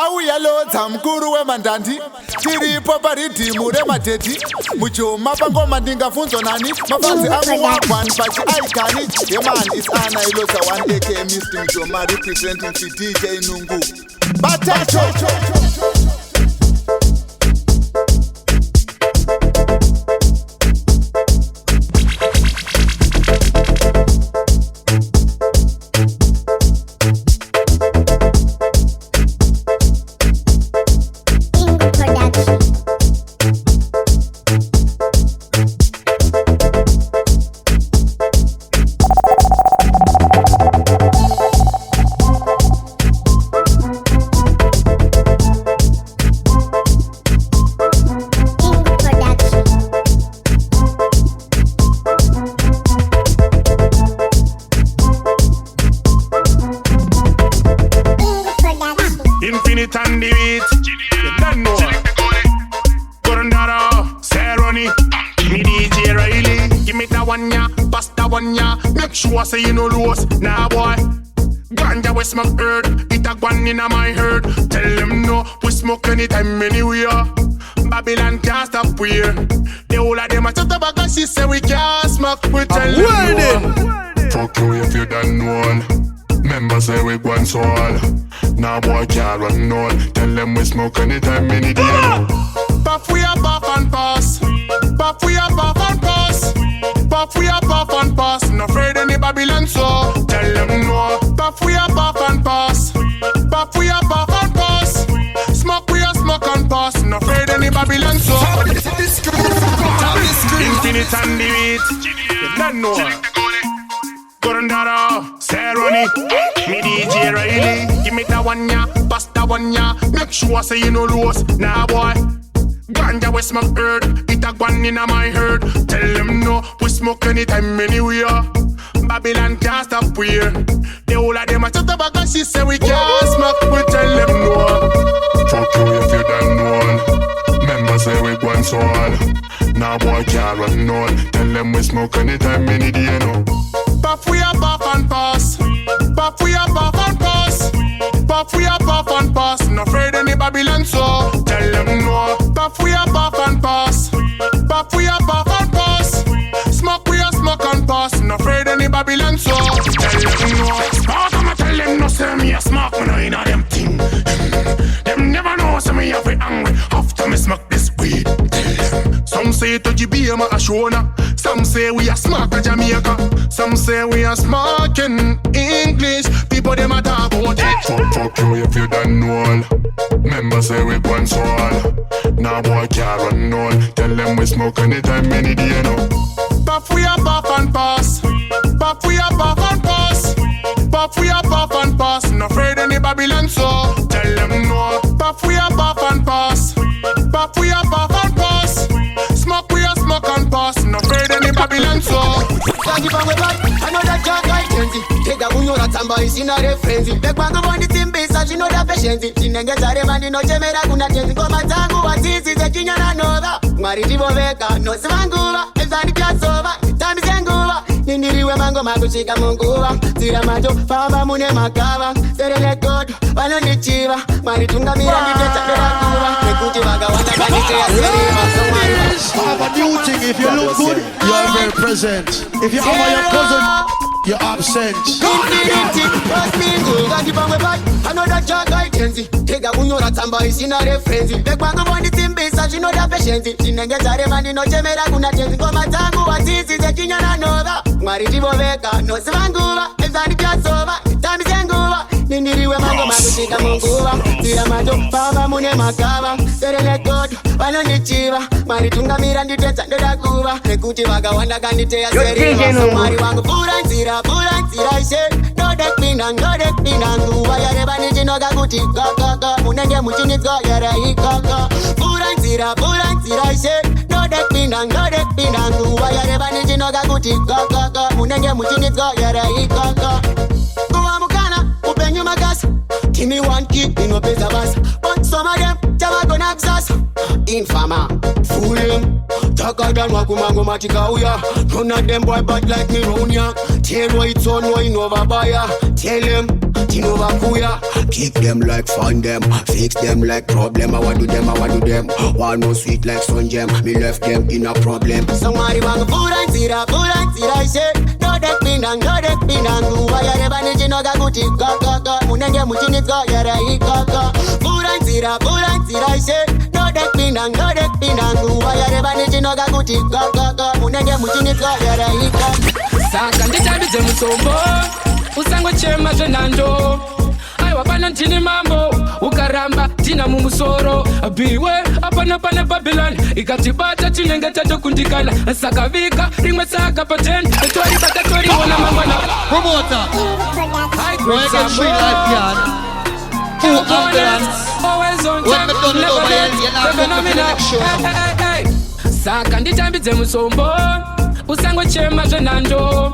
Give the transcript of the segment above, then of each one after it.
auya lodza mkuru wemandandi tiripo paridhimu remadheti muchoma pangoma ndingafunzwa nani mafanzi angu wagwani pachi aikani yeman is ana iloza 1 aka Mr. Mchoma representing DJ Nungu Batacho. Say you know lose, nah boy. Ganja we smoke herb, it a gone inna my herd. Tell them no, we smoke anytime, anywhere. Babylon can't stop here. The whole of them a chat about and she say we can't smoke. We tell them no. Fuck you if you don't know. Members say we go and so all. Nah boy can't run on. Tell them we smoke anytime, any day. Puff we a puff and pass. Puff we a puff and pass. Puff we a puff and pass. No afraid any Babylon so. Tell them no. Puff we a puff and pass. Puff we a puff and pass. Smoke we a smoke and pass. No afraid any Babylon so. Infinite and the beat. You don't know. Gorondara, Seroni, me DJ Riley. Give me that one ya, pass that one ya. Make sure say you know lose, nah boy. Ganja we smoke herb, it a gone inna my herd. Tell them no, we smoke anytime, anywhere. Babylon can't stop here. The whole of them a chat about and she say we can't smoke. We tell them no. Fuck you if you don't know. Members say we go and so all. Nah boy can't run on. Tell them we smoke anytime, any day, no. Puff we a puff and pass. Puff we a puff and pass. Puff we a puff and pass. No afraid any Babylon so. Tell them no. Puff we a puff and pass. Puff we a puff and pass. Smoke we a smoke and pass. No afraid any Babylon so. Tell them no. Spark I'ma tell them no. Say me a smoke me no inna them thing. Them never know say me have it angry after me smoke this weed. Some say to GBM a Shona. Some say we are smart in Jamaica. Some say we are smart in English. People them a talk about it. Fuck you if you don't know. Members say we go and so all. Now boy can't run on. Tell them we smoke anytime, any day, no. Puff we a puff and pass. Puff we a puff and pass. Puff we a puff and pass. No afraid any Babylon so. Tell them no. Puff we a puff and pass. Puff we a puff and pass. Smoke we a smoke and pass. No afraid any Babylon so. I know that Jack I change. Take a bunyo na tamba is in a reference. Take one go on the team base, she know that patience. She nenge zare mani no chemera kuna change. Koma tangu watisi ze kinya na nova. Mariti boveka no svanguva. Ezani piazova. Tami senguva. Nindiriwe mango makushika munguva. Tira majo famba mune makava. Serele kodo walo ni chiva. Maritunga mira ni teta dera kuva. Nekuti vaga wanda kanite ya serima. Have a new thing. If you look good, you are very present. If you have your cousin, you're absent. I know that Jack I can see. Take a bunyo na tamba is in a reference. Take one go on the team base, she know that patience. She nenge zare mani no chemera kuna change. Koma tangu watisi ze kinya na nova. Mariti boveka no svanguva. Ezani piazova. Tami senguva. Nindiriwe mango makushika munguva. Tira majo famba mune makava. Serele kodo walo ni chiva. Maritunga mira nditeta ndoda kuva. Nekuti vaga wanda kanite ya serima. Somari wangu pura ntira ishe. No dek pinang nguva. Yare bani jinoga kuti kaka. Munenge muchini tko yare hikaka. Pura ntira ishe. No dek pinang nguva. Yare bani jinoga kuti kaka. Munenge muchini tko yare hikaka. Kuwa mukana upenyu magasi. Give me one key, you know pesa basa. But some of them, java gonna access. Infama, fool him. Talker than Wakumango Matikauya. None of them boy bad like me round ya. Tell what it's on, what in over buyer. Tell him, Tinova Kuya. Kick them like fun them, fix them like problem. I want do them. One more sweet like Sun Gem. Me left them in a problem. Somebody want food and tira, I say. No deck pinang, do I ever need to know that good kaka. Munenge Mutinka, yara ikaka. Food and tira, I say. No deck pinang, do I ever need to know that good kaka. Munenge Mutinka, yara ikaka. Saka nditabize musombo usango chema zvenando aiwa pana ntini mambo ukaramba tina mumusoro biwe apana pana Babylon ikatibata tinenge tatokundikana saka vika rimwe saka paten tori bata tori wona mangwana Promoter. Why get street life yarn? Two ambulance. Always on When time, me done it over here, you're not going to the next show. hey. Saka nditambidze musombo usango chema zvenando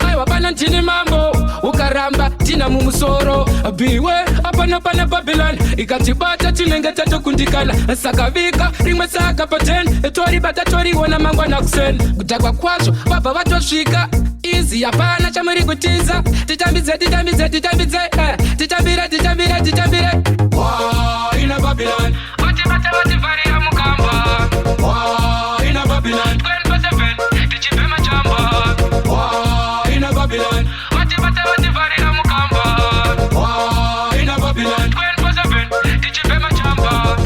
aiwa pana ntini mambo ukaramba tina mumusoro biwe apana pana Babylon ikatibata tinenge tatokundikana saka vika rimwe saka paten tori bata tori wona mangwana kusen kutakwa kwazvo vabva vatosvika easy apana chamuri kutiza titambidze titambire wow ina Babylon vatibata vativharira mukamba wow ina Babylon 24/7 tichibhema chamba wow ina Babylon vatibata vativharira mukamba wow ina Babylon 24/7 tichibhema chamba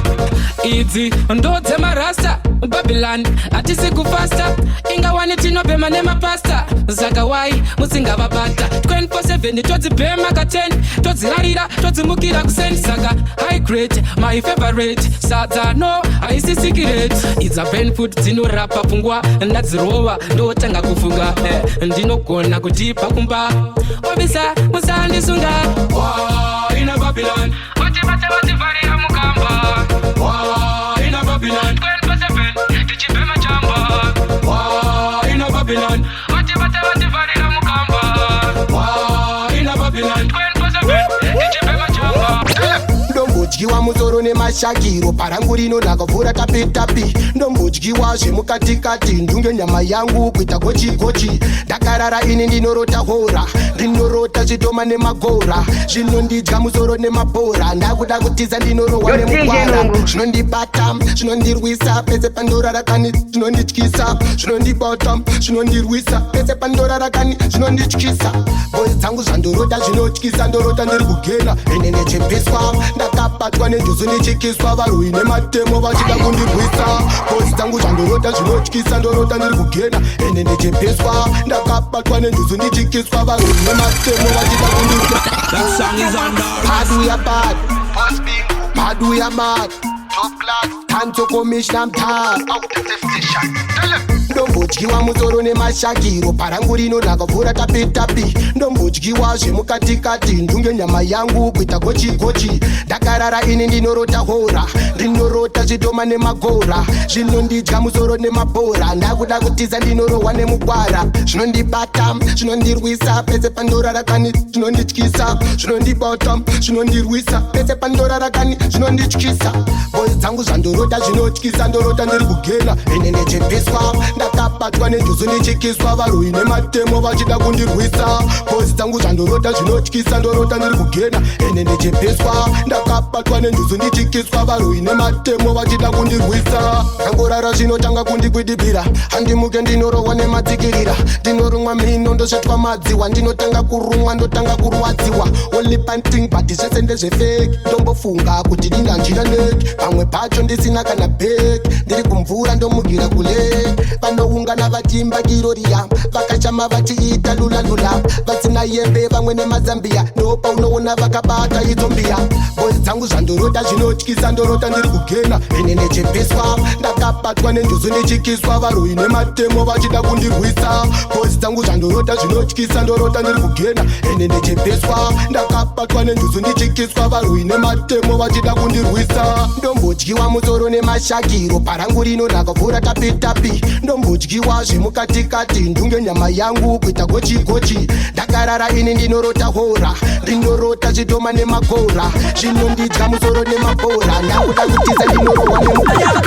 idzi ndo dzemarasta Babylon hatisi kufasta ingawani tinobhema nemapasta zakawai musingavabata 24/7 todzibhema ka10 todzirarira todzimukira kuseni saka high grade my favorite sadza no haisi secret idza brain food dzinorapa pfungwa ndadzirova ndotanga kufunga ndinogona kutipa kumba obisa musandisunga wow ina Babylon vatibata vativharira mukamba wow ina Babylon 24/7 tichibhema chamba wow ina Babylon vatibata vativharira mukamba wow ina Babylon 24/7 tichibhema chamba ndombodyiwa musoro nemashakiro parangu rino ndakavhura tapitapi ndombodyiwa zvemukatikati ndunge nyama yangu kuita gochi ndakarara ini ndinorota hora ndinorota zvitoma nemagora zvinondidya musoro nemabhora ndakuda kutiza ndinorohwa nemugwara zvinondibata zvinondirwisa pese pandorarakani zvinondityisa zvinondibata zvinondirwisa pese pandorarakani zvinondityisa bozi dzangu zvandorota zvinotyisa ndorota ndiri kugena ende ndechepeswa ndakabatwa nenjuzu ndichikiswa varwi nematemo vachida kundirwisa bozi dzangu zvandorota zvinotyisa ndorota ndiri kugena ende ndechepeswa ndakabatwa nenjuzu ndichikiswa varwi nematemo vachida kundirwisa. That song is under Bad we are bad, bad we are mad. Tanto commission I'm tired. Ndombodyiwa musoro nemashakiro parangu rino ndakavhura tapitapi ndombodyiwa zvemukatikati ndunge nyama yangu kuita gochi ndakarara ini ndinorota hora ndinorota zvitoma nemagora zvinondidya musoro nemabhora ndakuda kutiza ndinorohwa nemugwara zvinondibata zvinondirwisa pese pandorarakani zvinondityisa zvinondibata zvinondirwisa pese pandorarakani zvinondityisa bozi dzangu zvandorota zvinotyisa ndorota ndiri kugena ende ndechepeswa ndakabatwa nenjuzu ndichikiswa varwi nematemo vachida kundirwisa bozi dzangu zvandorota zvinotyisa ndorota ndiri kugena ende ndechepeswa ndakabatwa nenjuzu ndichikiswa varwi nematemo vachida kundirwisa ndangorara zvinotanga kundikwidibira handimuke ndinorohwa nemadzikirira ndinorumwa mhino ndosvetwa madziwa ndinotanga kurumwa ndotanga kurwadziwa only panting but zvese ndezvefeki ndombofunga kuti ndinanjira neki pamwe pacho ndisina kana bheki ndiri kumvura ndomugira kule vanoungana vachiimba kiroriya vakashama vachiita lulalula vasina yembe vamwe nemazambiya ndopa unoona vakabata izombiya bozi dzangu zvandorota zvinotyisa ndorota ndiri kugena ene ndechepeswa ndakabatwa nenjuzu ndichikiswa varwi nematemo vachida kundirwisa bozi dzangu zvandorota zvinotyisa ndorota ndiri kugena ene ndechepeswa ndakabatwa nenjuzu ndichikiswa varwi nematemo vachida kundirwisa ndombodyiwa musoro nemashakiro parangu rino ndakavhura tapitapi ndombodyiwa zvemukatikati ndunge nyama yangu kuita gochi ndakarara ini ndinorota hora ndinorota zvitoma nemagora zvinondidya musoro nemabhora ndakuda kutiza ndinorohwa nemugwara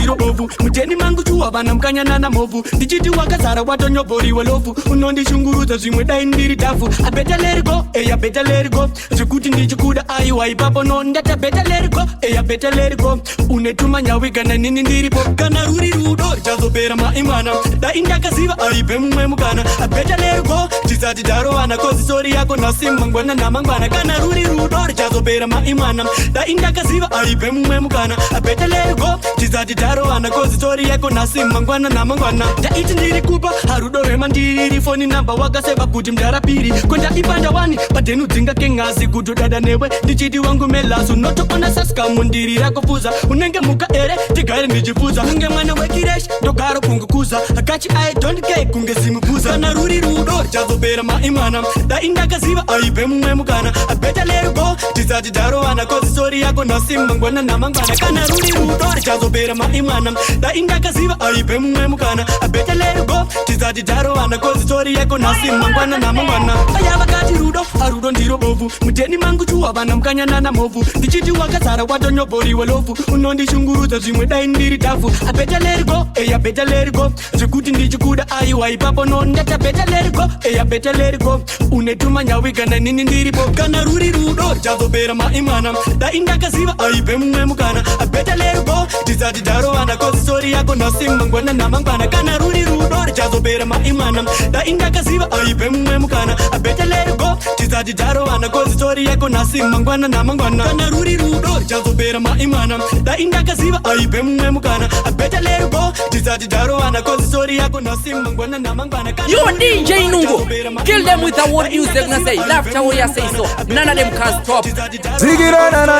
ndiro bovu muteni mangu chuwa vana mukanyana na movu ndichiti wakazara watonyobhoriwe lofu unondishungurudza zvimwe dai ndiri dhafu abeta leriko eya beta leriko zvekuti ndichikuda aiwa ipapo nondata beta leriko eya beta leriko unetuma nyawigana nini ndiripo kana ruri rudo chazopera maimwana dai ndakaziva aipe mumwe mukana abeta leriko tisati tarovana kozisori yako nasimangwana namangwana kana ruri rudo chazopera maimwana dai ndakaziva aipe mumwe mukana abeta leriko tisati tarovana kozisori yako nasimangwana namangwana taiti ndiri kupa harudo rwemandiri foni namba wakaseva kuti mdarapiri kondaipanda wani padenudzinga kengazi kutodada newe ndichiti wangu melasu notoona saskamundirira rakofuza unenge muka ere tigare ndichifuza unge mwana wekireshi ndogaro kungukuza akachi I don't care kunge simupuza kana ruri rudo chazopera maimwana dai ndakaziva aipe mumwe mukana abeta leriko tisati tarovana kozisori yako nasimangwana namangwana kana ruri rudo chazopera maimwana dai ndakaziva aipe mumwe mukana abeta leriko tisati tarovana kozisori yako nasimangwana namangwana aya vakati rudo harudo ndiro bovu muteni mangu chuwa vana mukanyana na movu ndichiti wakazara watonyobhoriwe lofu unondishungurudza zvimwe dai ndiri dhafu abeta leriko eya beta leriko zvekuti ndichikuda aiwa ipapo nondata beta leriko eya beta leriko unetuma nyawigana nini ndiripo kana ruri rudo chazopera maimwana dai ndakaziva aipe mumwe mukana abeta leriko tisati tarovana kozisori yako nasimangwana namangwana kana ruri rudo chazopera maimwana dai ndakaziva aipe mumwe mukana abeta leriko tisati tarovana kozisori yako nasimangwana namangwana kana ruri rudo chazopera maimwana dai ndakaziva aipe mumwe mukana abeta leriko tisati tarovana kozisori yako nasimangwana namangwana. You DJ Nungo, kill them with the word music na say, laugh how you say so, none of them can stop. Ziggy na na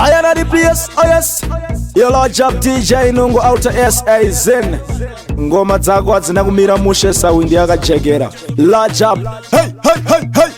I am the place, oh yes. Your Lord Job DJ Nungo out of SA Zen. Ngoma dzako adzina kumira mushe sawindi yakajegera. Lord Job, hey hey hey hey.